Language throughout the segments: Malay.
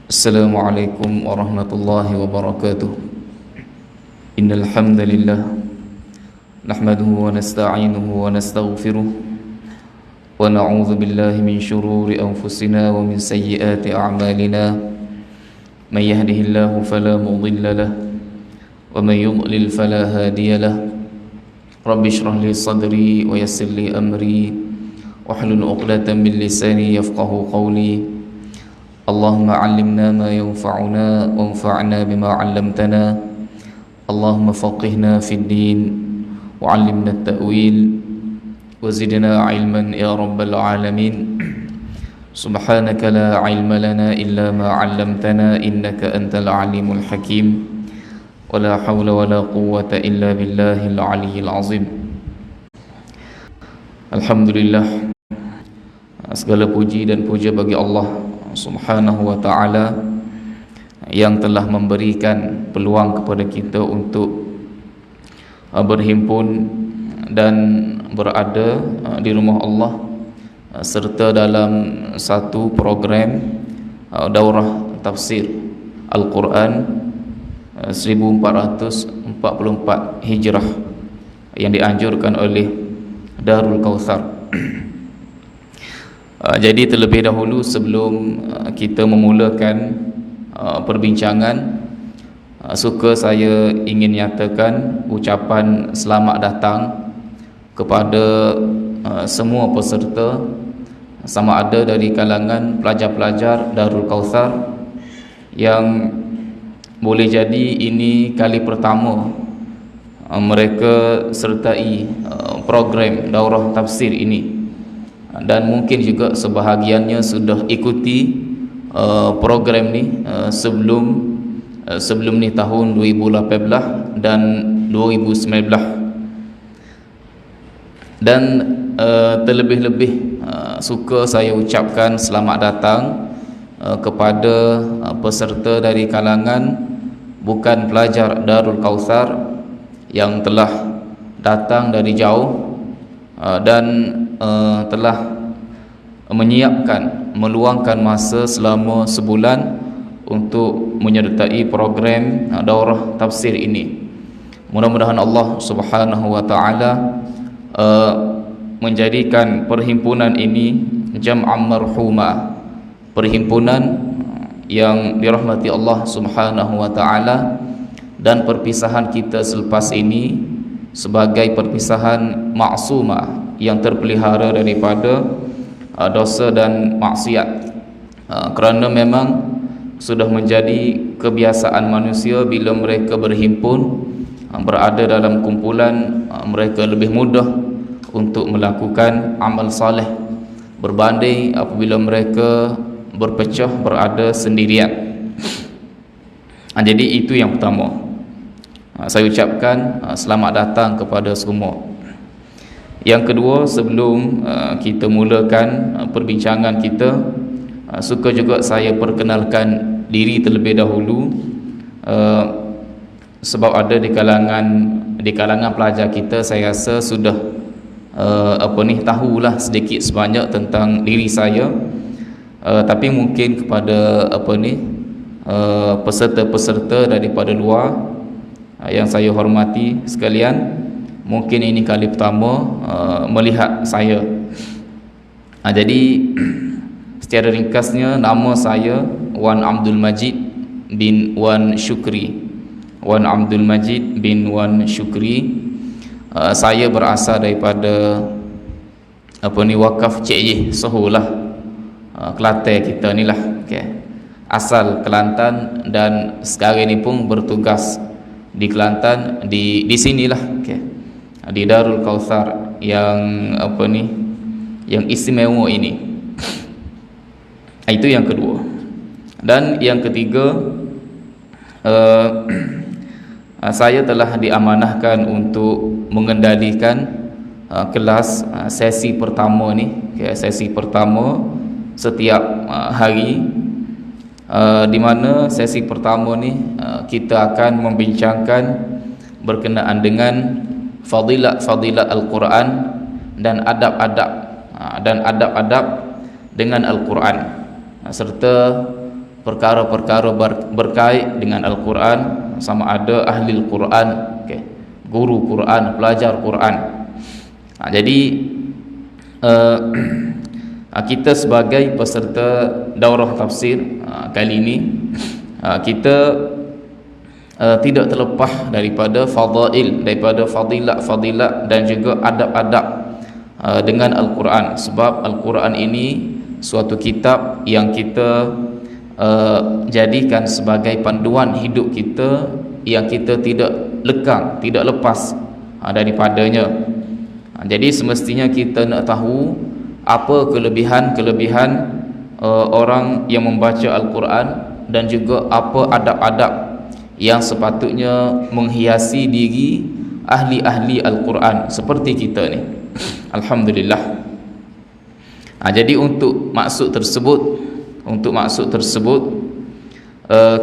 Assalamualaikum warahmatullahi wabarakatuh. Innal hamdalillah nahmaduhu wa nasta'inuhu wa nastaghfiruh wa na'udzu billahi min shururi anfusina wa min sayyiati a'malina. May yahdihillahu fala mudilla lahu wa may yudlil fala hadiya lahu. Rabbi shrah li sadri wa yassir li amri wahlul 'uqdatam min lisani yafqahu qawli. Allahumma 'allimna ma yanfa'una wanfa'na bima 'allamtana. Allahumma faqihna fid din wa 'allimna at-ta'wil wa zidna 'ilman ya rabbal alamin. Subhanaka la 'ilma lana illa ma 'allamtana innaka antal 'alimul hakim. Wa la hawla wa la quwwata illa billahil 'aliyyil 'azim. Alhamdulillah, segala puji dan puja bagi Allah Subhanahu wa ta'ala yang telah memberikan peluang kepada kita untuk berhimpun dan berada di rumah Allah serta dalam satu program daurah tafsir Al-Quran 1444 Hijrah yang dianjurkan oleh Darul Kautsar. Jadi terlebih dahulu sebelum kita memulakan perbincangan, suka saya ingin nyatakan ucapan selamat datang kepada semua peserta, sama ada dari kalangan pelajar-pelajar Darul Kautsar yang boleh jadi ini kali pertama mereka sertai program daurah tafsir ini, dan mungkin juga sebahagiannya sudah ikuti program ni sebelum ni tahun 2018 dan 2019. Dan terlebih-lebih suka saya ucapkan selamat datang kepada peserta dari kalangan bukan pelajar Darul Kautsar yang telah datang dari jauh dan telah menyiapkan, meluangkan masa selama sebulan untuk menyertai program daurah tafsir ini. Mudah-mudahan Allah Subhanahu wa ta'ala menjadikan perhimpunan ini jam'an marhumah, perhimpunan yang dirahmati Allah Subhanahu wa ta'ala, dan perpisahan kita selepas ini sebagai perpisahan maksumah yang terpelihara daripada dosa dan maksiat, kerana memang sudah menjadi kebiasaan manusia bila mereka berhimpun, berada dalam kumpulan, mereka lebih mudah untuk melakukan amal saleh berbanding apabila mereka berpecah, berada sendirian. Jadi itu yang pertama, saya ucapkan selamat datang kepada semua. Yang kedua, sebelum kita mulakan perbincangan kita, suka juga saya perkenalkan diri terlebih dahulu, sebab ada di kalangan pelajar kita, saya rasa sudah tahulah sedikit sebanyak tentang diri saya, tapi mungkin kepada peserta-peserta daripada luar yang saya hormati sekalian, mungkin ini kali pertama melihat saya. Jadi secara ringkasnya, nama saya Wan Abdul Majid bin Wan Syukri. Wan Abdul Majid bin Wan Syukri. Saya berasal daripada Wakaf Cik Yeh Sohulah, Kelantan kita ni lah. Asal Kelantan dan sekarang ni pun bertugas di Kelantan, di sinilah, di Darul Kautsar yang yang istimewa ini. Itu yang kedua. Dan yang ketiga, saya telah diamanahkan untuk mengendalikan kelas sesi pertama ni, sesi pertama setiap hari, di mana sesi pertama ni kita akan membincangkan berkenaan dengan fadilat Al-Quran dan adab-adab dengan Al-Quran, serta perkara-perkara berkait dengan Al-Quran, sama ada ahli Al-Quran, guru Quran, pelajar Quran. Jadi kita sebagai peserta daurah tafsir kali ini, kita tidak terlepas daripada fadail, daripada fadilat dan juga adab-adab dengan Al-Quran. Sebab Al-Quran ini suatu kitab yang kita jadikan sebagai panduan hidup kita, yang kita tidak lekang, tidak lepas daripadanya. Jadi semestinya kita nak tahu apa kelebihan-kelebihan orang yang membaca Al-Quran, dan juga apa adab-adab yang sepatutnya menghiasi diri ahli-ahli Al-Quran seperti kita ni. Alhamdulillah. Jadi untuk maksud tersebut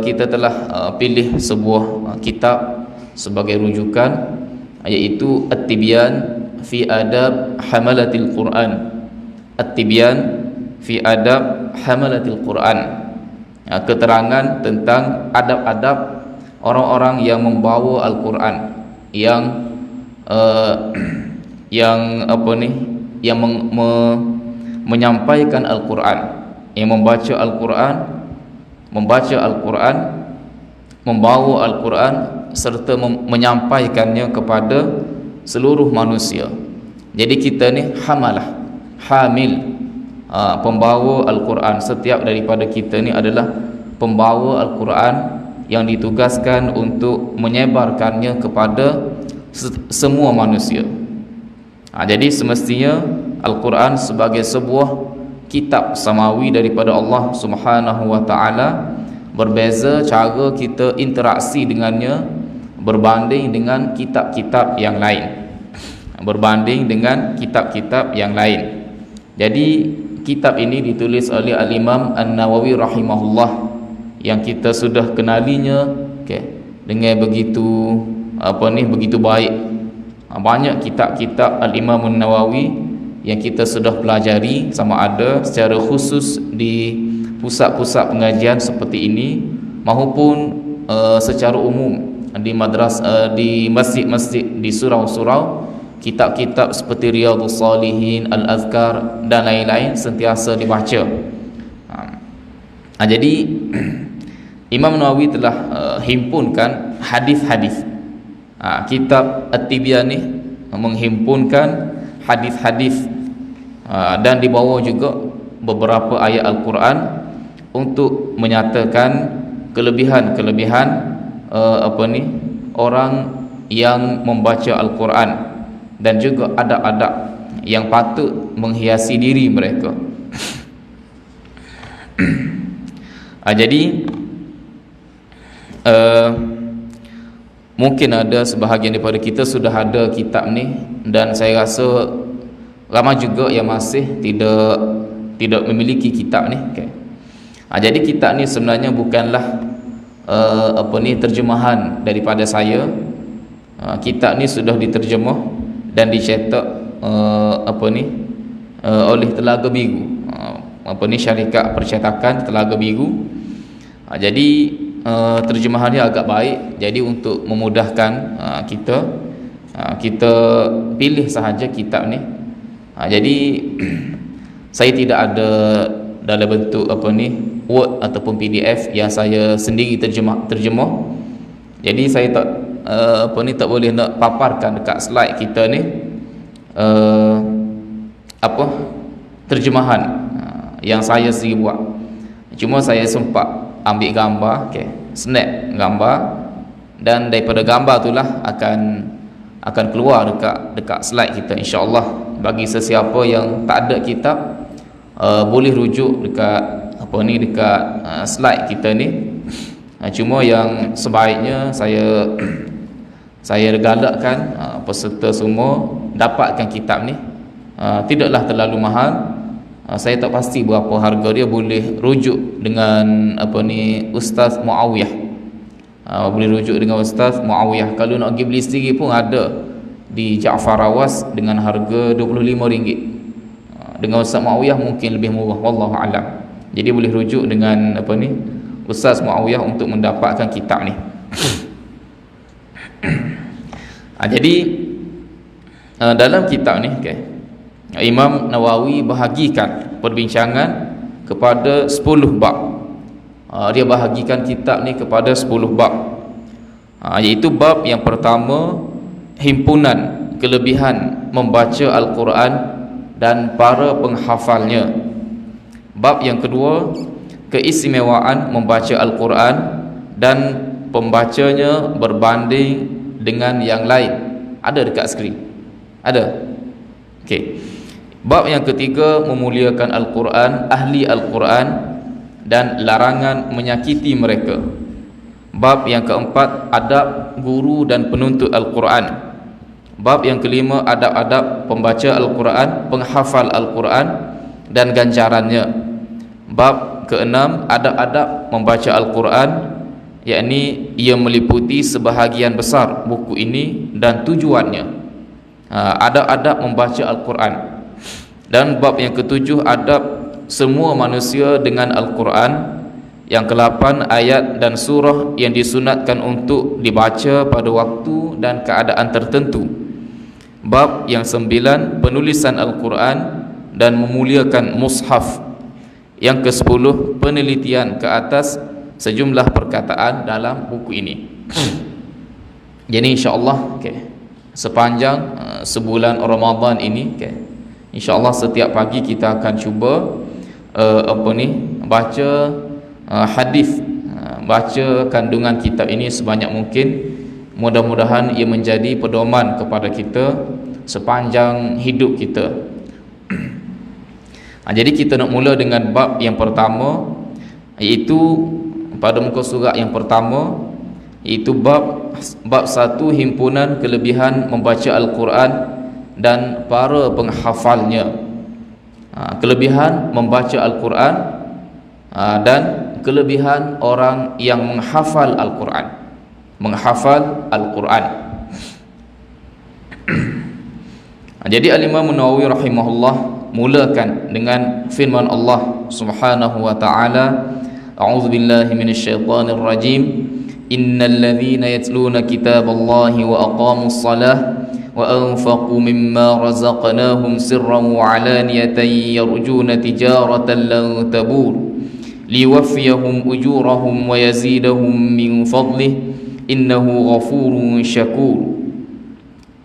kita telah pilih sebuah kitab sebagai rujukan, iaitu At-Tibyan fi Adab Hamalatil Quran. At-Tibyan fi Adab Hamalatil Quran, keterangan tentang adab-adab orang-orang yang membawa Al-Quran, yang menyampaikan Al-Quran, yang membaca Al-Quran, membawa Al-Quran serta menyampaikannya kepada seluruh manusia. Jadi kita ni hamil, pembawa Al-Quran. Setiap daripada kita ni adalah pembawa Al-Quran yang ditugaskan untuk menyebarkannya kepada semua manusia. Jadi semestinya Al-Quran sebagai sebuah kitab samawi daripada Allah Subhanahu wa taala, berbeza cara kita interaksi dengannya berbanding dengan kitab-kitab yang lain. Jadi kitab ini ditulis oleh Al-Imam An-Nawawi rahimahullah, yang kita sudah kenalinya dengan begitu baik. Banyak kitab-kitab Al-Imam An-Nawawi yang kita sudah pelajari, sama ada secara khusus di pusat-pusat pengajian seperti ini, maupun secara umum di madrasah, di masjid-masjid, di surau-surau. Kitab-kitab seperti Riyadhus Salihin, Al-Azkar dan lain-lain sentiasa dibaca. Jadi Imam Nawawi telah himpunkan hadis-hadis. Kitab At-Tibyan ni menghimpunkan hadis-hadis, dan dibawa juga beberapa ayat Al-Quran untuk menyatakan kelebihan-kelebihan orang yang membaca Al-Quran, dan juga adab-adab yang patut menghiasi diri mereka. Jadi mungkin ada sebahagian daripada kita sudah ada kitab ni, dan saya rasa ramai juga yang masih tidak memiliki kitab ni. Jadi kitab ni sebenarnya bukanlah terjemahan daripada saya. Kitab ni sudah diterjemah dan dicetak oleh Telaga Biru, syarikat percetakan Telaga Biru. Jadi terjemahannya agak baik. Jadi untuk memudahkan kita pilih sahaja kitab ni. Jadi saya tidak ada dalam bentuk Word ataupun PDF yang saya sendiri terjemah. Jadi saya tak boleh nak paparkan dekat slide kita ni terjemahan yang saya sendiri buat. Cuma saya sempat ambil gambar, snap gambar, dan daripada gambar itulah akan keluar dekat slide kita, insya-Allah. Bagi sesiapa yang tak ada kitab, boleh rujuk dekat slide kita ni. Cuma yang sebaiknya saya galakkan peserta semua dapatkan kitab ni. Tidaklah terlalu mahal. Saya tak pasti berapa harga dia. Boleh rujuk dengan Ustaz Muawiyah. Boleh rujuk dengan Ustaz Muawiyah. Kalau nak pergi beli sendiri pun ada di Ja'far Awas dengan harga RM25. Dengan Ustaz Muawiyah mungkin lebih murah, wallahu alam. Jadi boleh rujuk dengan Ustaz Muawiyah untuk mendapatkan kitab ni. Jadi dalam kitab ni Imam Nawawi bahagikan perbincangan kepada 10 bab. Dia bahagikan kitab ni kepada 10 bab. Iaitu bab yang pertama, himpunan kelebihan membaca Al-Quran dan para penghafalnya. Bab yang kedua, keistimewaan membaca Al-Quran dan pembacanya berbanding dengan yang lain. Ada dekat skrin? Ada? Okey. Bab yang ketiga, memuliakan Al-Quran, ahli Al-Quran dan larangan menyakiti mereka. Bab yang keempat, adab guru dan penuntut Al-Quran. Bab yang kelima, adab-adab pembaca Al-Quran, penghafal Al-Quran dan ganjarannya. Bab keenam, adab-adab membaca Al-Quran, yakni ia meliputi sebahagian besar buku ini dan tujuannya. Adab-adab membaca Al-Quran. Dan bab yang ketujuh, adab semua manusia dengan Al-Quran. Yang ke-8, ayat dan surah yang disunatkan untuk dibaca pada waktu dan keadaan tertentu. Bab yang 9, penulisan Al-Quran dan memuliakan mushaf. Yang ke-10, penelitian ke atas sejumlah perkataan dalam buku ini. Jadi insya-Allah sepanjang sebulan Ramadan ini, insya-Allah setiap pagi kita akan cuba baca hadis, baca kandungan kitab ini sebanyak mungkin. Mudah-mudahan ia menjadi pedoman kepada kita sepanjang hidup kita. Jadi kita nak mula dengan bab yang pertama, iaitu pada muka surat yang pertama, iaitu bab 1, himpunan kelebihan membaca Al-Quran dan para penghafalnya. Kelebihan membaca Al-Quran dan kelebihan orang yang menghafal Al-Quran. Menghafal Al-Quran. Jadi Al-Imam Nawawi rahimahullah mulakan dengan firman Allah Subhanahu wa taala, a'udzu billahi minasyaitonir rajim, innal ladzina yatluna kitaballahi wa aqamus salah wa anfaqu mimma razaqnahum sirran wa 'alaniyatan yarjuna tijaratan lan tabur liwaffiyahum ujurahum wa yazidahum min fadlih innahu ghafurun syakur.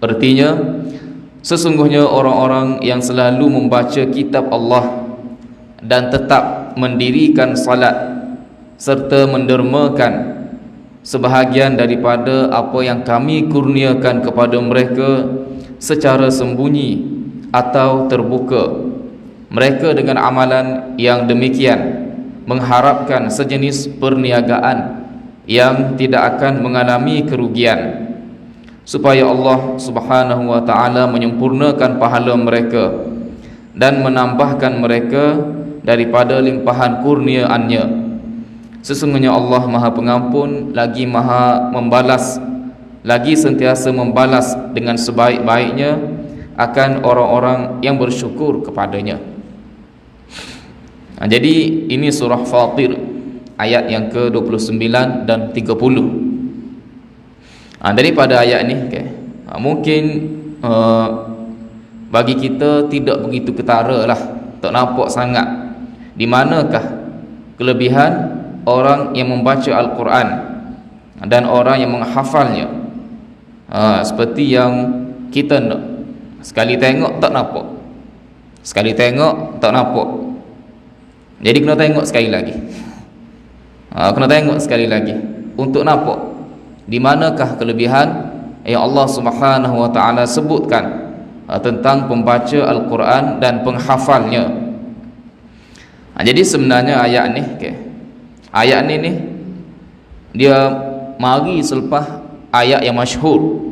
Artinya, sesungguhnya orang-orang yang selalu membaca kitab Allah dan tetap mendirikan salat serta mendermakan sebahagian daripada apa yang kami kurniakan kepada mereka secara sembunyi atau terbuka, mereka dengan amalan yang demikian mengharapkan sejenis perniagaan yang tidak akan mengalami kerugian, supaya Allah Subhanahu wa taala menyempurnakan pahala mereka dan menambahkan mereka daripada limpahan kurniaannya. Sesungguhnya Allah Maha Pengampun lagi Maha Membalas, lagi sentiasa membalas dengan sebaik-baiknya akan orang-orang yang bersyukur kepadanya. Jadi ini surah Fatir ayat yang ke-29 dan 30. Daripada ayat ni mungkin bagi kita tidak begitu ketara lah, tak nampak sangat di manakah kelebihan orang yang membaca Al-Quran dan orang yang menghafalnya. Seperti yang kita nak, sekali tengok tak nampak, sekali tengok tak nampak. Jadi kena tengok sekali lagi, kena tengok sekali lagi untuk nampak di manakah kelebihan yang Allah Subhanahu wa taala sebutkan tentang pembaca Al-Quran dan penghafalnya. Jadi sebenarnya ayat ni ayat ni dia mari selepas ayat yang masyhur,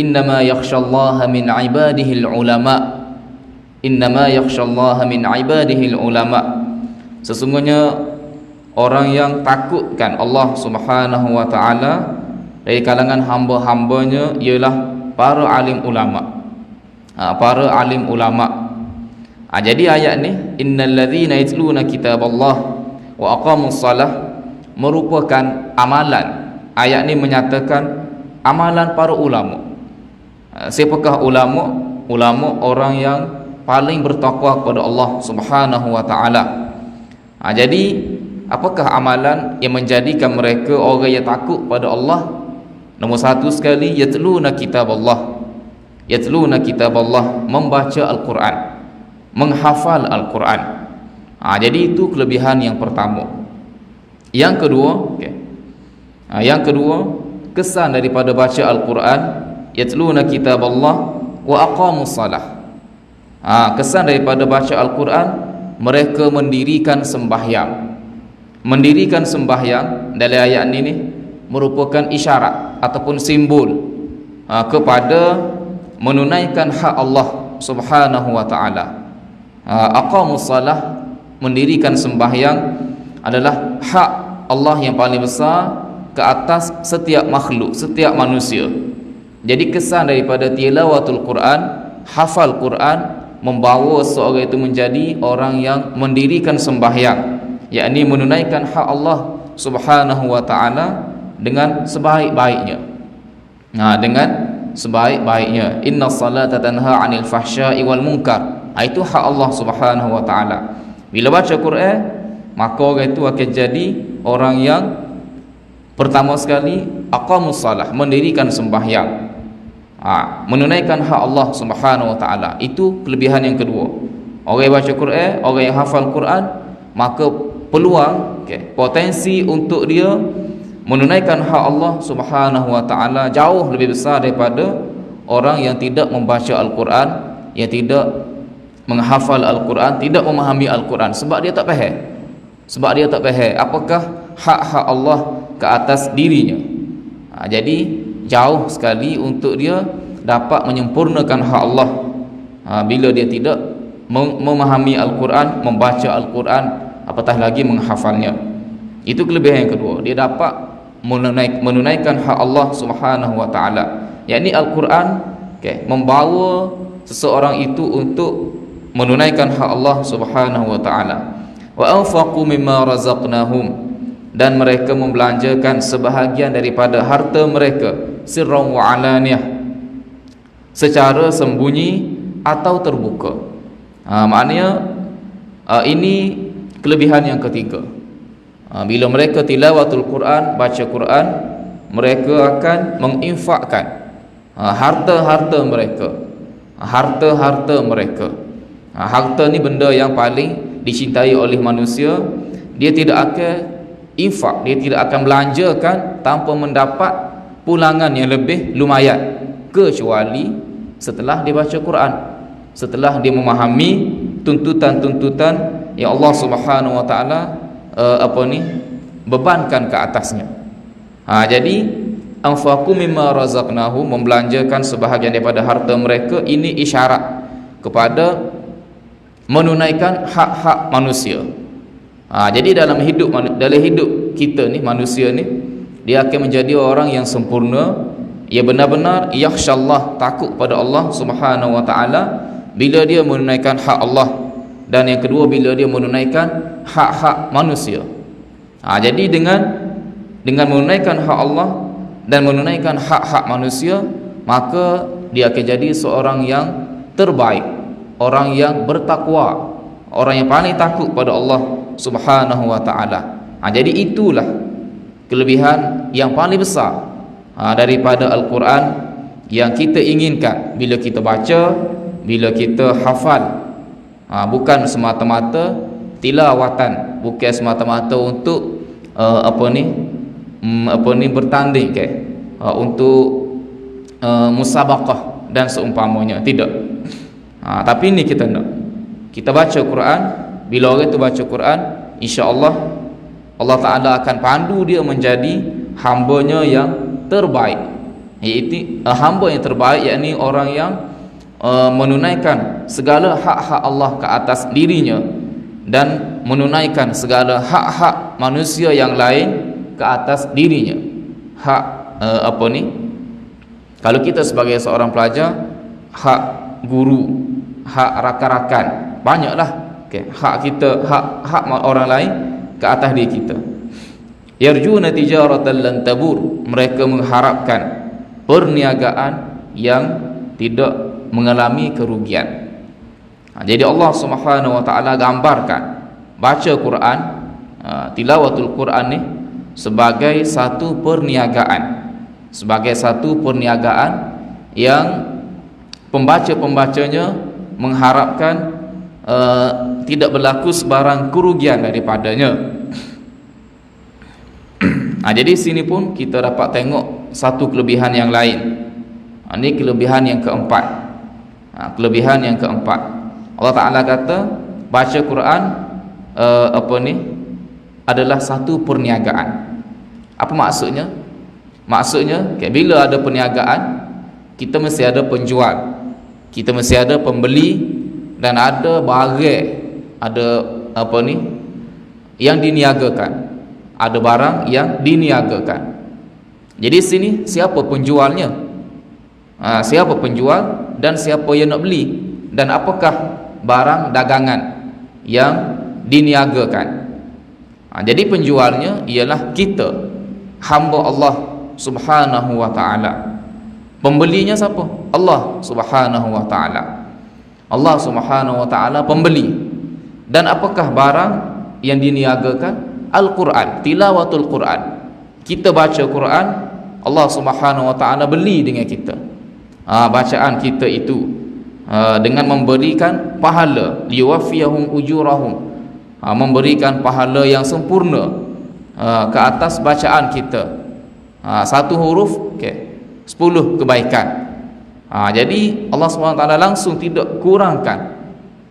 innama yakhshallaha min ibadihi ulama, innama yakhshallaha min ibadihi ulama. Sesungguhnya orang yang takutkan Allah Subhanahu wa taala dari kalangan hamba-hambanya ialah para alim ulama. Para alim ulama. Jadi ayat ni, innal ladzina yatluna kitaballah wa aqamus salah merupakan amalan. Ayat ni menyatakan amalan para ulama. Siapakah ulama? Ulama orang yang paling bertakwa kepada Allah Subhanahu wa taala. Jadi apakah amalan yang menjadikan mereka orang yang takut pada Allah? Nombor satu sekali, yatluna kitab Allah. Yatluna kitab Allah, membaca Al-Quran, menghafal Al-Quran. Jadi itu kelebihan yang pertama. Yang kedua, yang kedua, kesan daripada baca Al-Quran, yatluna kitab Allah wa aqamus salah. Kesan daripada baca Al-Quran, mereka mendirikan sembahyang. Mendirikan sembahyang dalam ayat ini merupakan isyarat ataupun simbol kepada menunaikan hak Allah Subhanahu wa taala. Aqamus salah, mendirikan sembahyang adalah hak Allah yang paling besar ke atas setiap makhluk, setiap manusia. Jadi kesan daripada tilawatul Quran, hafal Quran, membawa seorang itu menjadi orang yang mendirikan sembahyang, yakni menunaikan hak Allah Subhanahu wa taala dengan sebaik-baiknya. Dengan sebaik-baiknya. Inna salata tanha 'anil fahsya'i wal munkar. Itu hak Allah Subhanahu wa taala. Bila baca Quran, maka orang itu akan jadi orang yang pertama sekali aqamus salah, mendirikan sembahyang. Menunaikan hak Allah Subhanahu wa taala. Itu kelebihan yang kedua. Orang yang baca Quran, orang yang hafal Quran, maka peluang, potensi untuk dia menunaikan hak Allah Subhanahu wa taala jauh lebih besar daripada orang yang tidak membaca Al-Quran, yang tidak menghafal Al-Quran, tidak memahami Al-Quran, sebab dia tak faham. Sebab dia tak faham apakah hak-hak Allah ke atas dirinya. Jadi jauh sekali untuk dia dapat menyempurnakan hak Allah bila dia tidak memahami Al-Quran, membaca Al-Quran, apatah lagi menghafalnya. Itu kelebihan yang kedua. Dia dapat menunaikan hak Allah Subhanahu wa taala. Yakni Al-Quran membawa seseorang itu untuk menunaikan hak Allah Subhanahu wa taala. Wa anfaqu mimma razaqnahum, dan mereka membelanjakan sebahagian daripada harta mereka, sirran wa alaniyah, secara sembunyi atau terbuka. Maknanya ini kelebihan yang ketiga. Bila mereka tilawatul Quran, baca Quran, mereka akan menginfakkan harta-harta mereka. Harta-harta mereka. Harta ni benda yang paling dicintai oleh manusia. Dia tidak akan infak, dia tidak akan belanjakan tanpa mendapat pulangan yang lebih lumayan, kecuali setelah dia baca Quran, setelah dia memahami tuntutan-tuntutan yang Allah Subhanahu wa taala bebankan ke atasnya. Jadi anfaqu mimma razaqnahum, membelanjakan sebahagian daripada harta mereka, ini isyarat kepada menunaikan hak-hak manusia. Jadi dalam hidup kita ni, manusia ni, dia akan menjadi orang yang sempurna. Ia benar-benar yakhsyallah, takut pada Allah Subhanahu wa taala bila dia menunaikan hak Allah, dan yang kedua bila dia menunaikan hak-hak manusia. Jadi dengan menunaikan hak Allah dan menunaikan hak-hak manusia, maka dia akan jadi seorang yang terbaik, orang yang bertakwa, orang yang paling takut pada Allah Subhanahu wa taala. Jadi itulah kelebihan yang paling besar daripada Al-Quran yang kita inginkan bila kita baca, bila kita hafal. Bukan semata-mata tilawatan, bukan semata-mata untuk bertanding untuk musabaqah dan seumpamanya, tidak. Tapi ini kita nak, kita baca Quran. Bila orang itu baca Quran, insya-Allah Allah Ta'ala akan pandu dia menjadi hambanya yang terbaik. Iaitu hamba yang terbaik, yakni orang yang menunaikan segala hak-hak Allah ke atas dirinya dan menunaikan segala hak-hak manusia yang lain ke atas dirinya. Hak kalau kita sebagai seorang pelajar, hak guru, hak rakan-rakan, banyaklah. Hak kita, hak orang lain ke atas diri kita. yarjuna tijaratan lan tabur, mereka mengharapkan perniagaan yang tidak mengalami kerugian. Jadi Allah Subhanahu wa taala gambarkan baca Quran, tilawatul Quran ni sebagai satu perniagaan, sebagai satu perniagaan yang pembaca-pembacanya mengharapkan tidak berlaku sebarang kerugian daripadanya. Jadi sini pun kita dapat tengok satu kelebihan yang lain. Ini kelebihan yang keempat. Kelebihan yang keempat, Allah Ta'ala kata baca Quran adalah satu perniagaan. Apa maksudnya? Maksudnya bila ada perniagaan, kita mesti ada penjual, kita mesti ada pembeli, dan ada barang, ada yang diniagakan, ada barang yang diniagakan. Jadi sini siapa penjualnya? Siapa penjual dan siapa yang nak beli, dan apakah barang dagangan yang diniagakan? Jadi penjualnya ialah kita, hamba Allah Subhanahu wa ta'ala. Pembelinya siapa? Allah Subhanahu wa ta'ala. Allah Subhanahu wa ta'ala pembeli. Dan apakah barang yang diniagakan? Al-Quran, tilawatul Quran. Kita baca Quran, Allah Subhanahu wa ta'ala beli dengan kita bacaan kita itu, dengan memberikan pahala, liwafiyahum ujurahum, memberikan pahala yang sempurna ke atas bacaan kita. Satu huruf 10 kebaikan. Jadi Allah SWT langsung tidak kurangkan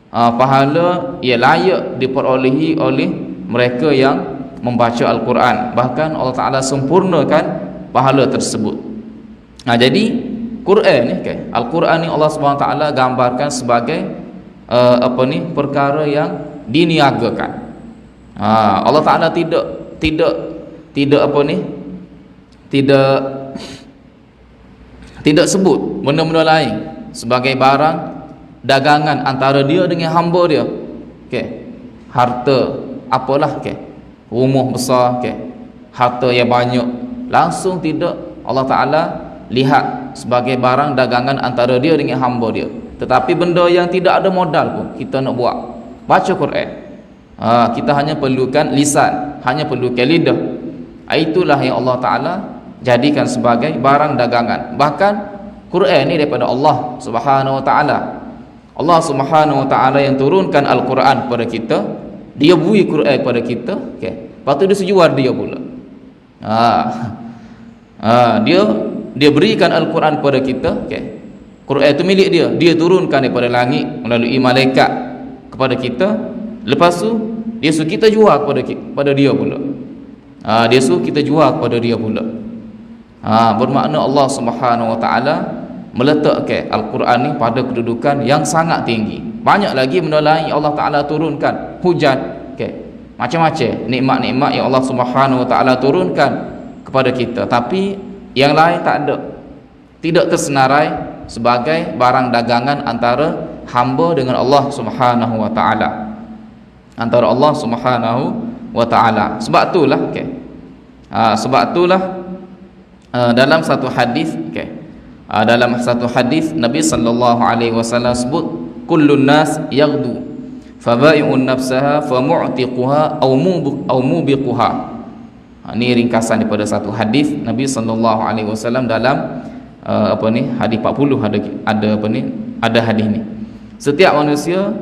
pahala yang layak diperolehi oleh mereka yang membaca Al-Quran. Bahkan Allah Ta'ala sempurnakan pahala tersebut. Jadi Quran ni Al-Quran ni Allah SWT gambarkan sebagai perkara yang diniagakan. Allah Ta'ala tidak sebut benda-benda lain sebagai barang dagangan antara dia dengan hamba dia. Harta apalah, rumah besar, harta yang banyak, langsung tidak Allah Ta'ala lihat sebagai barang dagangan antara dia dengan hamba dia. Tetapi benda yang tidak ada modal pun kita nak buat, baca Quran, kita hanya perlukan lisan, hanya perlukan lidah. Itulah yang Allah Ta'ala jadikan sebagai barang dagangan. Bahkan Quran ni daripada Allah Subhanahu wa ta'ala. Allah Subhanahu wa ta'ala yang turunkan Al-Quran kepada kita, dia beri Quran kepada kita, lepas tu dia sejual dia pula. Dia berikan Al-Quran kepada kita, Quran itu milik dia, dia turunkan daripada langit melalui malaikat kepada kita. Lepas tu dia suruh kita jual kepada dia pula. Dia suruh kita jual kepada dia pula. Bermakna Allah Subhanahu wa ta'ala meletakkan Al-Quran ni pada kedudukan yang sangat tinggi. Banyak lagi benda lain yang Allah Ta'ala turunkan, hujan, macam-macam nikmat-nikmat yang Allah Subhanahu wa ta'ala turunkan kepada kita, tapi yang lain tak ada, tidak tersenarai sebagai barang dagangan antara hamba dengan Allah Subhanahu wa ta'ala, antara Allah Subhanahu wa ta'ala. Sebab itulah dalam satu hadis, dalam satu hadis Nabi sallallahu alaihi wasallam sebut, kullun nas yaghdu fabai'un nafsaha famu'tiquha aw mubiquha. Ini ringkasan daripada satu hadis Nabi sallallahu alaihi wasallam dalam hadis 40 ada hadis ni. Setiap manusia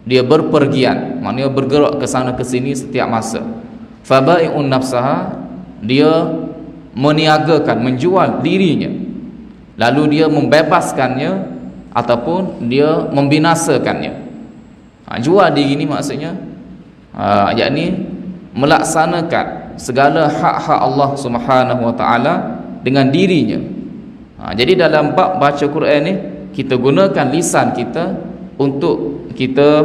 dia berpergian, maknanya bergerak ke sana ke sini setiap masa. Fabai'un nafsaha, dia meniagakan, menjual dirinya, lalu dia membebaskannya ataupun dia membinasakannya. Jual diri ni maksudnya yakni melaksanakan segala hak-hak Allah Subhanahu wa ta'ala dengan dirinya. Jadi dalam bab baca Quran ni, kita gunakan lisan kita untuk kita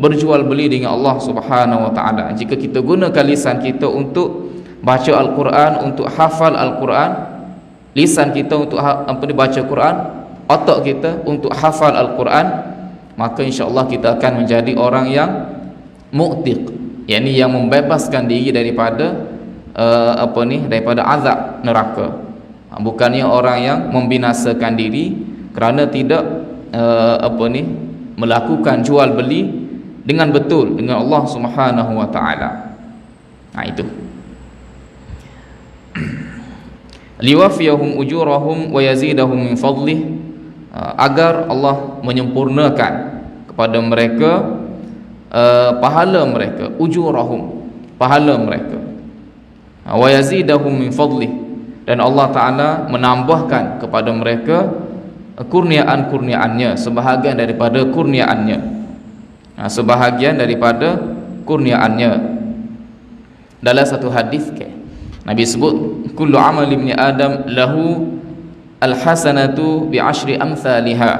berjual beli dengan Allah Subhanahu wa ta'ala. Jika kita gunakan lisan kita untuk baca Al-Quran, untuk hafal Al-Quran, lisan kita untuk baca Quran, otak kita untuk hafal Al-Quran, maka insya-Allah kita akan menjadi orang yang mu'tiq, yakni yang membebaskan diri daripada daripada azab neraka. Bukannya orang yang membinasakan diri kerana tidak melakukan jual beli dengan betul dengan Allah Subhanahu wa taala. Itu liwafiyahum ujurahum wa yazidahum min fadlih, agar Allah menyempurnakan kepada mereka pahala mereka, ujurahum, pahala mereka, wa yazidahum min fadlih, dan Allah Ta'ala menambahkan kepada mereka kurniaan-kurniaannya, sebahagian daripada kurniaannya, sebahagian daripada kurniaannya. Dalam satu hadis Nabi sebut kullu amali ibni Adam lahu alhasanatu bi ashri amthaliha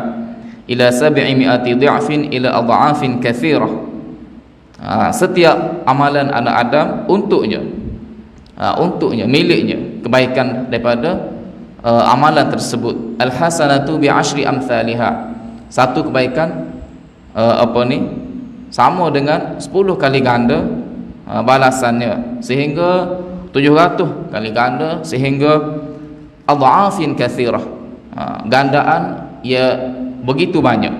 ila 700 dhi'fin ila adha'afin katsirah. Setiap amalan anak Adam untuknya, miliknya kebaikan daripada amalan tersebut. Alhasanatu bi ashri amthaliha, satu kebaikan sama dengan 10 kali ganda balasannya, sehingga 700 kali ganda, sehingga adha'afin katsirah, gandaan ya begitu banyak.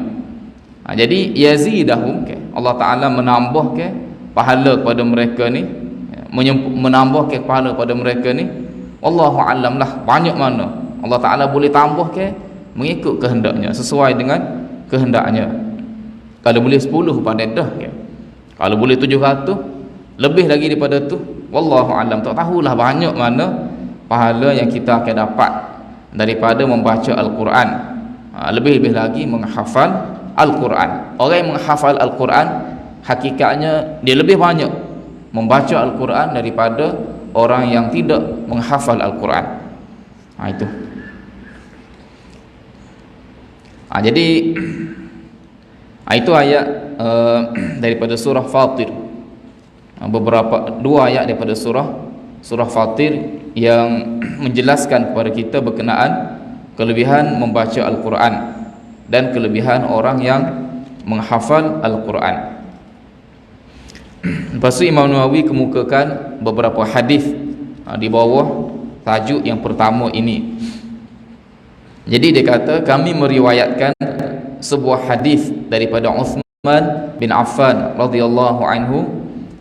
Jadi yazidahum, Allah Ta'ala menambah pahala kepada mereka ni, menambah pahala kepada mereka ni. Wallahu a'lam lah, banyak mana Allah Ta'ala boleh tambah mengikut kehendaknya, sesuai dengan kehendaknya. Kalau boleh 10 pada dah, kalau boleh 700, lebih lagi daripada tu, wallahu a'lam, tak tahulah banyak mana pahala yang kita akan dapat daripada membaca Al-Quran, lebih-lebih lagi menghafal Al-Quran. Orang yang menghafal Al-Quran hakikatnya dia lebih banyak membaca Al-Quran daripada orang yang tidak menghafal Al-Quran. Itu. Jadi itu ayat daripada surah Fatir. Beberapa dua ayat daripada surah Fatir yang menjelaskan kepada kita berkenaan kelebihan membaca Al-Quran dan kelebihan orang yang menghafal Al-Quran. Lepas tu Imam Nawawi kemukakan beberapa hadis di bawah tajuk yang pertama ini. Jadi dia kata, kami meriwayatkan sebuah hadis daripada Uthman bin Affan radhiyallahu anhu.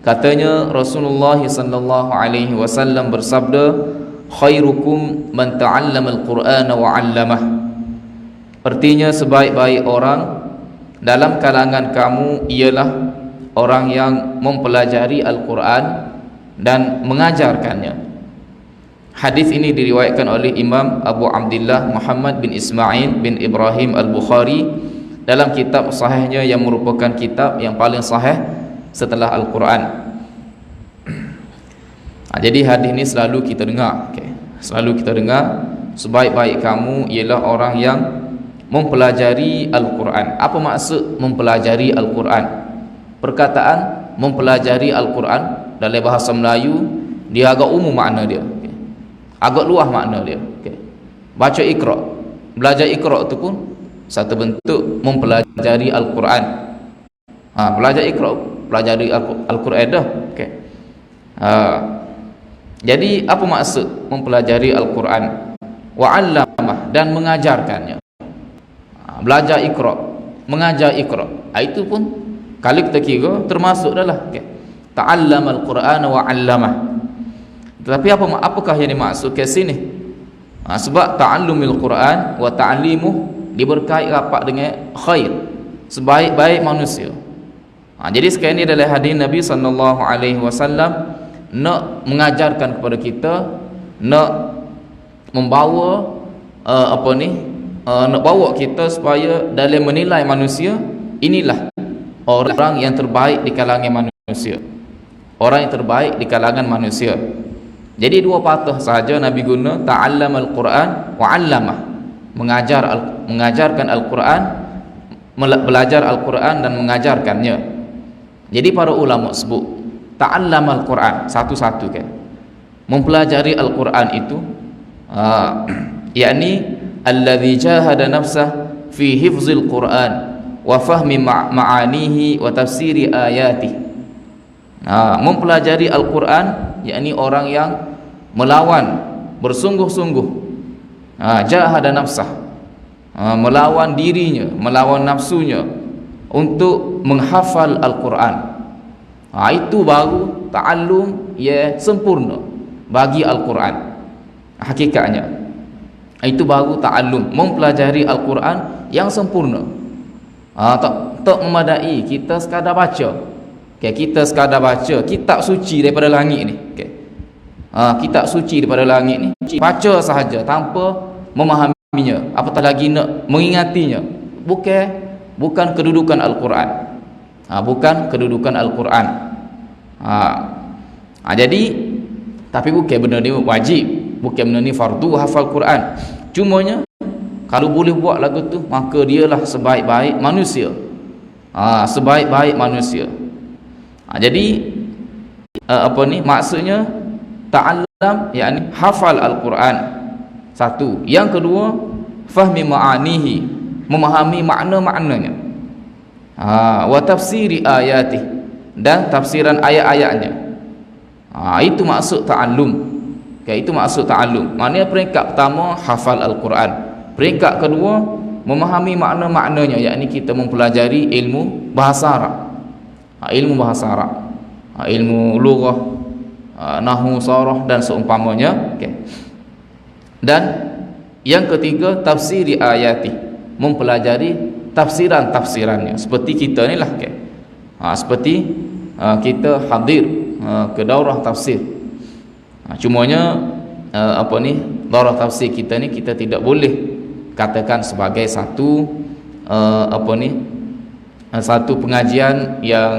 Katanya Rasulullah sallallahu alaihi wasallam bersabda, khairukum man ta'allama al-Qur'ana wa 'allamah. Artinya sebaik-baik orang dalam kalangan kamu ialah orang yang mempelajari Al-Quran dan mengajarkannya. Hadis ini diriwayatkan oleh Imam Abu Abdullah Muhammad bin Ismail bin Ibrahim Al-Bukhari dalam kitab sahihnya yang merupakan kitab yang paling sahih setelah Al-Quran. Jadi hadis ini selalu kita dengar, selalu kita dengar, sebaik-baik kamu ialah orang yang mempelajari Al-Quran. Apa maksud mempelajari Al-Quran? Perkataan mempelajari Al-Quran dalam bahasa Melayu dia agak umum makna dia, agak luas makna dia. Baca Iqra, belajar Iqra itu pun satu bentuk mempelajari Al-Quran. Belajar Iqra, pelajari Al-Quran dah. Jadi apa maksud mempelajari Al-Quran? Wa 'allamah, dan mengajarkannya. Belajar Iqra, mengajar Iqra, itu pun kalau kita kira termasuk dalam ta'allama Al-Quran wa 'allamah. Tetapi apakah yang dimaksud ke sini? Sebab ta'allumil Quran wa ta'limuh diberkait rapat dengan khair, sebaik-baik manusia. Jadi sekarang ini adalah hadis Nabi sallallahu alaihi wasallam nak mengajarkan kepada kita, nak membawa nak bawa kita supaya dalam menilai manusia, inilah orang yang terbaik di kalangan manusia, orang yang terbaik di kalangan manusia. Jadi dua patah sahaja Nabi guna, ta'allamal Quran wa 'allamah, mengajarkan Al-Quran, belajar Al-Quran dan mengajarkannya. Jadi para ulama sebut ta'allamal Quran satu-satu mempelajari Al-Quran itu yakni alladzi jahada nafsah fi hifzil Quran wa fahmi ma'anihi wa tafsiri ayatihi. Mempelajari Al-Quran, yakni orang yang melawan bersungguh-sungguh, jahada nafsah, melawan dirinya, melawan nafsunya untuk menghafal Al-Quran. Itu baru ta'allum yang sempurna bagi Al-Quran. Hakikatnya itu baru ta'allum, mempelajari Al-Quran yang sempurna. Tak memadai kita sekadar baca. Kita sekadar baca kitab suci daripada langit ni. Kitab suci daripada langit ni baca sahaja tanpa memahaminya, apatah lagi nak mengingatinya. Bukan kedudukan Al-Quran. Bukan kedudukan Al-Quran. Jadi tapi bukan benda ni wajib, bukan benda ni fardu hafal Quran. Cumanya kalau boleh buat lagu tu, maka dialah sebaik-baik manusia. Sebaik-baik manusia. Jadi maksudnya ta'allam, yakni hafal Al-Quran. Satu. Yang kedua, fahmi ma'anihi, memahami makna-maknanya. Wa tafsiri ayatih, dan tafsiran ayat-ayatnya. Itu maksud ta'allum. Itu maksud ta'allum. Maknanya peringkat pertama hafal Al-Quran. Peringkat kedua memahami makna-maknanya, yakni kita mempelajari ilmu bahasa Arab. Ilmu bahasa Arab, ilmu lughah, nahwu, sarah dan seumpamanya. Dan yang ketiga tafsiri ayati, mempelajari tafsiran-tafsirannya. Seperti kita ni lah, seperti kita hadir ke daurah tafsir. Cumanya daurah tafsir kita ni kita tidak boleh katakan sebagai satu satu pengajian yang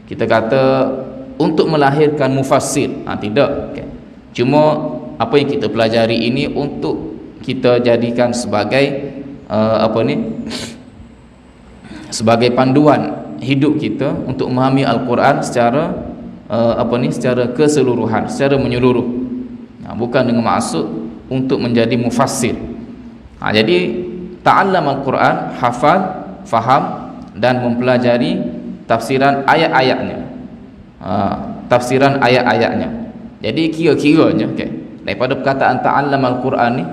kita kata untuk melahirkan mufassir. Tidak. Cuma apa yang kita pelajari ini untuk kita jadikan sebagai sebagai panduan hidup kita untuk memahami Al-Quran secara secara keseluruhan, secara menyeluruh. Bukan dengan maksud untuk menjadi mufassir. Jadi ta'allam Al-Quran, hafal, faham dan mempelajari tafsiran ayat-ayatnya. Tafsiran ayat-ayatnya. Jadi kira-kiranya daripada perkataan ta'allam Al-Quran ni,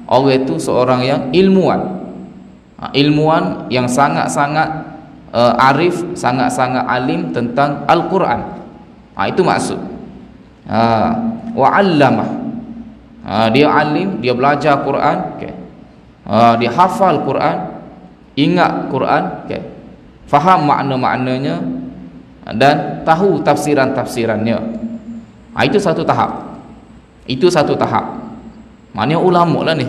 orang itu seorang yang ilmuwan. Ilmuwan yang sangat-sangat arif, sangat-sangat alim tentang Al-Quran. Itu maksud. Wa 'allamah. Dia alim, dia belajar Quran, dia hafal Quran, ingat Quran, faham makna-maknanya dan tahu tafsiran-tafsirannya. Itu satu tahap. Itu satu tahap. Maknanya ulama lah ni.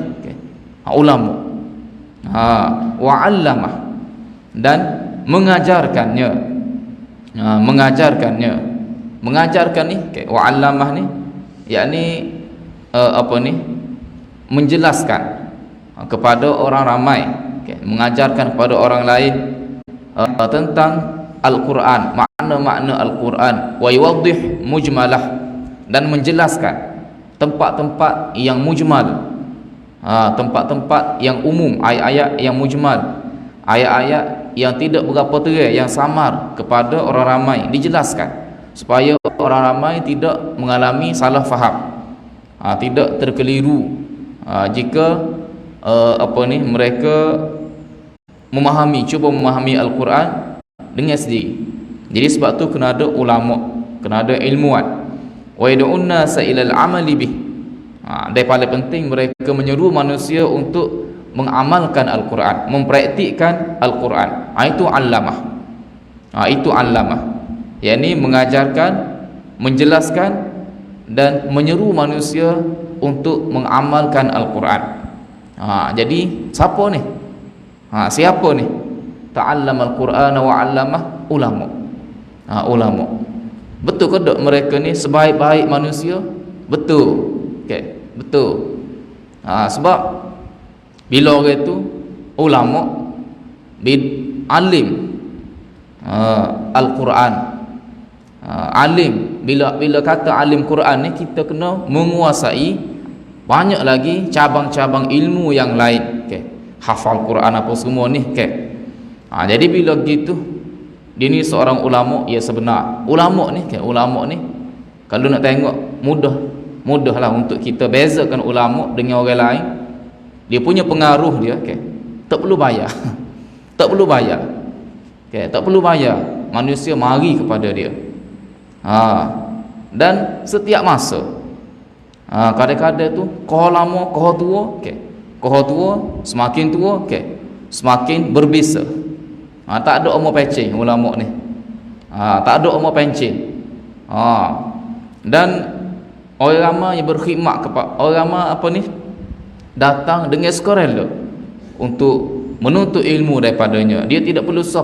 Ulama. Wa 'allamah, dan mengajarkannya. Mengajarkan ni, wa 'allamah ni yakni menjelaskan kepada orang ramai, mengajarkan kepada orang lain tentang Al-Quran, makna-makna Al-Quran. Wa yuwaddih mujmalah, dan menjelaskan tempat-tempat yang mujmal, tempat-tempat yang umum, ayat-ayat yang mujmal, ayat-ayat yang tidak berapa terang, yang samar kepada orang ramai, dijelaskan supaya orang ramai tidak mengalami salah faham, tidak terkeliru jika mereka cuba memahami Al-Quran dengan sendiri. Jadi sebab tu kena ada ulama, kena ada ilmuwan. Wa yad'un nasa ilal amali bih. Dan paling penting mereka menyeru manusia untuk mengamalkan Al-Quran, mempraktikkan Al-Quran. Itu 'allamah. Itu 'allamah. yakni mengajarkan, menjelaskan dan menyeru manusia untuk mengamalkan Al-Quran. Jadi siapa ni? Siapa ni? Ta'allam Al-Quran wa 'allamah, ulama. Ulama. Betul ke tak mereka ni sebaik-baik manusia? Betul. Okay. Betul. Sebab bila orang itu ulama, alim Al-Quran, alim, bila kata alim Quran ni, kita kena menguasai banyak lagi cabang-cabang ilmu yang lain. Okay. Hafal Quran apa semua ni. Okay. Jadi bila gitu dia ni seorang ulama ya sebenar. Ulama ni kalau nak tengok mudahlah untuk kita bezakan ulama dengan orang lain. Dia punya pengaruh dia tak perlu bayar. Tak perlu bayar. Tak perlu bayar. Manusia mari kepada dia. Dan setiap masa. Kadang-kadang tu koh lama, koh tua, koh tua semakin tua, semakin berbisa. Tak ada umur pencing ulama ni. Tak ada umur pencing. Dan orang ramai yang berkhidmat kepada orang ramai datang dengan sukarela untuk menuntut ilmu daripadanya. Dia tidak perlu susah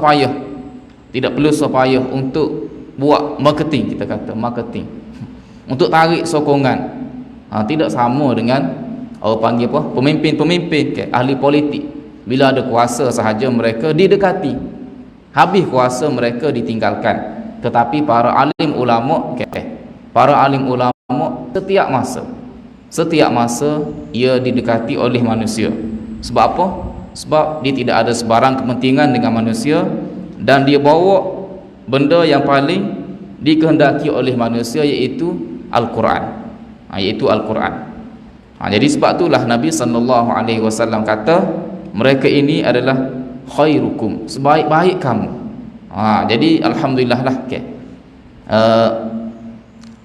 payah untuk buat marketing, kita kata marketing, untuk tarik sokongan. Tidak sama dengan orang panggil pemimpin-pemimpin ahli politik. Bila ada kuasa sahaja mereka didekati, habis kuasa mereka ditinggalkan. Tetapi para alim ulama setiap masa ia didekati oleh manusia. Sebab apa? Sebab dia tidak ada sebarang kepentingan dengan manusia, dan dia bawa benda yang paling dikehendaki oleh manusia, iaitu Al-Quran. Jadi sebab itulah Nabi SAW kata mereka ini adalah khairukum, sebaik-baik kamu. Jadi alhamdulillah lah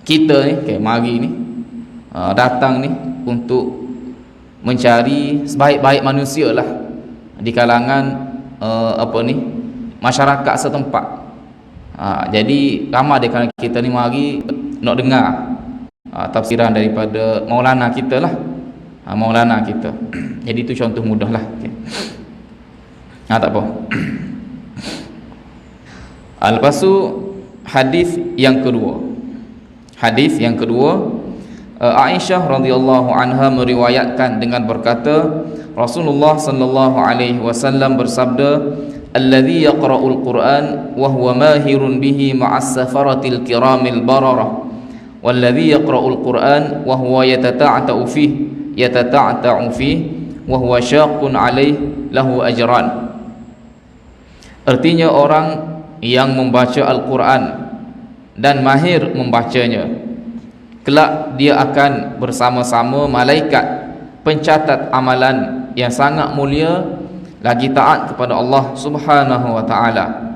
kita ni mari ni datang ni untuk mencari sebaik-baik manusia lah di kalangan masyarakat setempat. Jadi ramai di kalangan kita ni mari nak dengar tafsiran daripada Maulana kita lah. Maulana kita. Jadi itu contoh mudah lah. Tak apa. Lepas tu hadis yang kedua. Aisyah radhiyallahu anha meriwayatkan dengan berkata, Rasulullah sallallahu alaihi wasallam bersabda, "Alladzi yaqra'ul Qur'an wa huwa mahirun bihi ma'as safaratil kiramil bararah, walladzi yaqra'ul Qur'an wa huwa yatata'ta'u fihi wa huwa syaqqun alaihi lahu ajran." Artinya orang yang membaca Al-Quran dan mahir membacanya, kelak dia akan bersama-sama malaikat pencatat amalan yang sangat mulia lagi taat kepada Allah Subhanahu wa taala.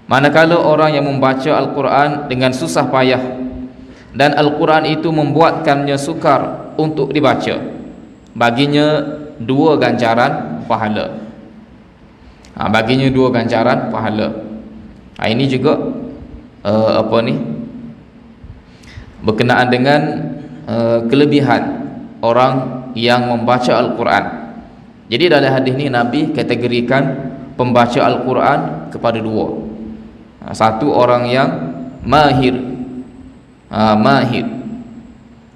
Manakala orang yang membaca Al-Quran dengan susah payah dan Al-Quran itu membuatkannya sukar untuk dibaca, baginya dua ganjaran pahala. Ini juga berkenaan dengan kelebihan orang yang membaca Al-Quran. Jadi dalam hadis ni Nabi kategorikan pembaca Al-Quran kepada dua. Satu orang yang mahir.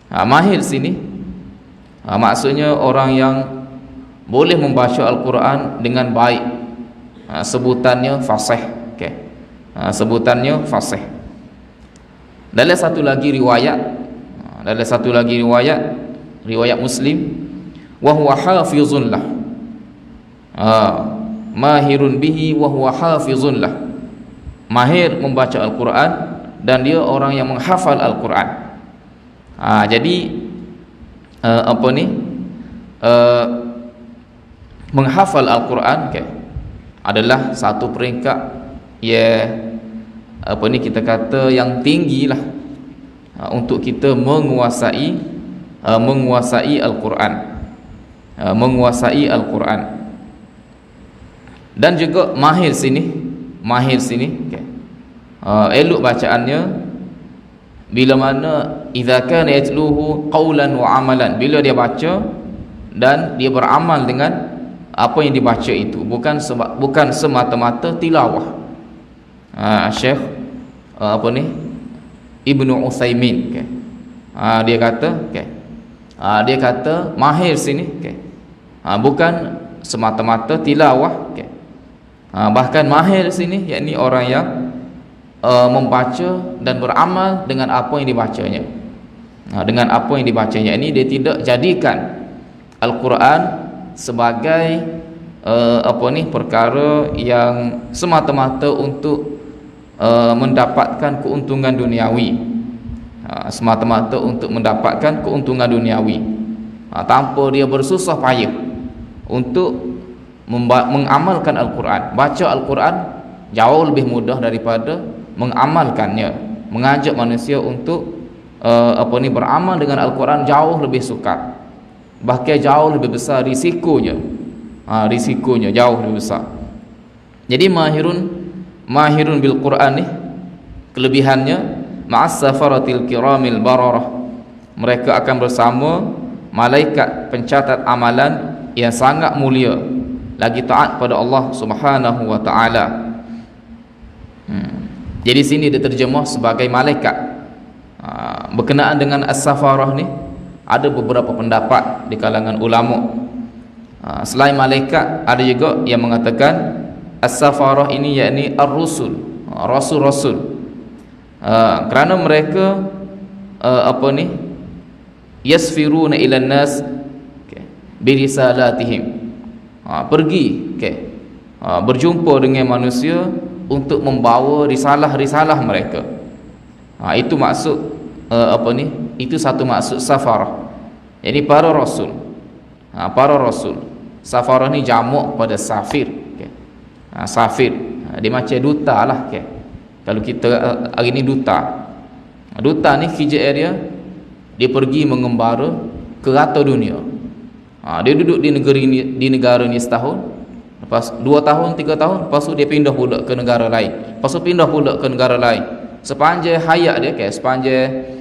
Mahir sini maksudnya orang yang boleh membaca Al-Quran dengan baik. Sebutannya fasih. Sebutannya fasih. Dalam satu lagi riwayat Muslim, wa huwa hafizun lah. Mahirun bihi wa huwa hafizun lah. Mahir membaca Al-Quran dan dia orang yang menghafal Al-Quran. Jadi menghafal Al-Quran adalah satu peringkat kita kata yang tinggi lah untuk kita menguasai Al-Quran. Dan juga mahir sini elok bacaannya bila mana idza kana yatluhu qawlan wa amalan, bila dia baca dan dia beramal dengan apa yang dibaca itu, bukan semata-mata tilawah. Syekh Ibnu Utsaimin dia kata mahir sini bukan semata-mata tilawah, bahkan mahir sini yakni orang yang membaca dan beramal dengan apa yang dibacanya. Ini dia tidak jadikan Al-Quran sebagai perkara yang semata-mata untuk mendapatkan keuntungan duniawi, semata-mata untuk mendapatkan keuntungan duniawi, tanpa dia bersusah payah untuk mengamalkan Al-Quran. Baca Al-Quran jauh lebih mudah daripada mengamalkannya. Mengajak manusia untuk beramal dengan Al-Quran jauh lebih sukar, bahkan jauh lebih besar risikonya. Risikonya jauh lebih besar. Jadi mahirun bil Quran ni, kelebihannya ma'as safaratil kiramil bararah, mereka akan bersama malaikat pencatat amalan yang sangat mulia, lagi taat pada Allah Subhanahu wa taala. Jadi sini diterjemah sebagai malaikat. Berkenaan dengan as-safarah ni ada beberapa pendapat di kalangan ulama. Selain malaikat, ada juga yang mengatakan as-safarah ini yakni ar-rusul, rasul-rasul. Kerana mereka yasfiruna ilan nas birisalatihim, pergi berjumpa dengan manusia untuk membawa risalah-risalah mereka. Itu maksud itu satu maksud safarah. Jadi para rasul, para rasul. Safarah ni jamak pada safir. Safir, dia macam duta lah. Kalau kita hari ni duta ni kerja area, dia pergi mengembara ke rata dunia. Dia duduk di negara ni setahun, lepas 2 tahun 3 tahun, lepas tu dia pindah pula ke negara lain, lepas tu pindah pula ke negara lain. Sepanjang hayat dia, sepanjang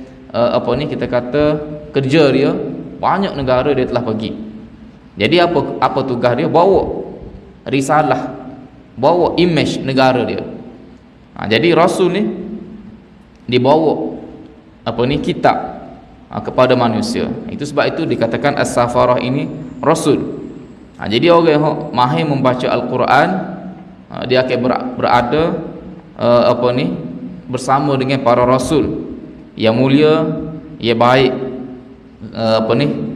kita kata kerja dia, banyak negara dia telah pergi. Jadi apa tugas dia? Bawa risalah, bawa image negara dia. Jadi rasul ni dibawa kitab kepada manusia. Itu sebab itu dikatakan as-safarah ini rasul. Jadi orang yang mahir membaca Al-Quran, dia akan berada bersama dengan para rasul yang mulia, yang baik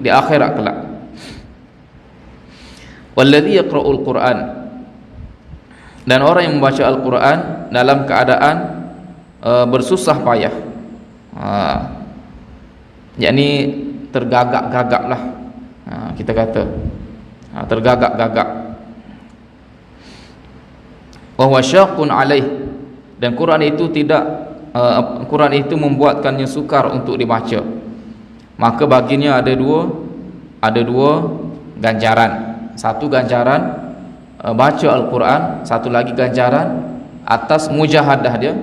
di akhirat kelak. Walladhi yaqra'ul Quran, dan orang yang membaca Al-Quran dalam keadaan bersusah payah, yakni tergagap-gagap lah, kita kata tergagap-gagap. Wa huwa syaqqun alaih, dan Quran itu membuatkannya sukar untuk dibaca. Maka baginya ada dua ganjaran. Satu ganjaran baca Al-Quran, satu lagi ganjaran atas mujahadah dia,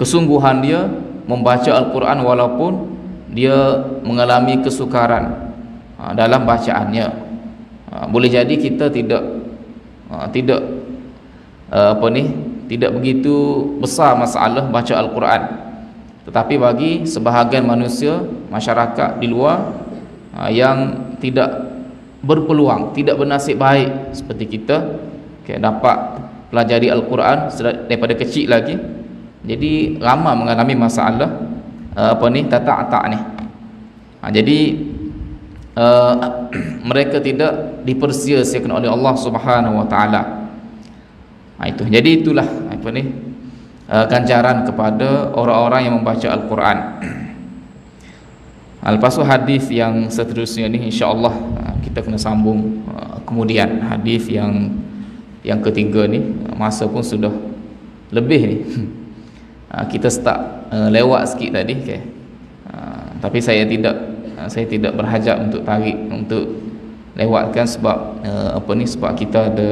kesungguhan dia membaca Al-Quran walaupun dia mengalami kesukaran dalam bacaannya. Boleh jadi kita tidak begitu besar masalah baca Al-Quran, tetapi bagi sebahagian manusia, masyarakat di luar yang tidak berpeluang, tidak bernasib baik seperti kita, dapat pelajari Al-Quran daripada kecil lagi, jadi ramai mengalami masalah tata-ata ni. Jadi mereka tidak dipersia-siakan oleh Allah Subhanahu wa taala. Itu. Jadi itulah ganjaran kepada orang-orang yang membaca Al-Quran. Lepas tu hadis yang seterusnya ni insya-Allah kita kena sambung kemudian. Hadis yang ketiga ni, masa pun sudah lebih ni. Kita start lewat sikit tadi, tapi saya tidak berhajat untuk tarik, untuk lewatkan sebab sebab kita ada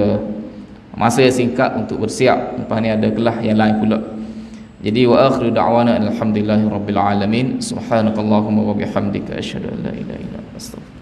masa yang singkat untuk bersiap. Lepas ni ada kelas yang lain pula. Jadi wa akhiru da'wana alhamdulillahi rabbil alamin. Subhanakallahumma wa bihamdika asyhadu an la ilaha illa anta astaghfiruka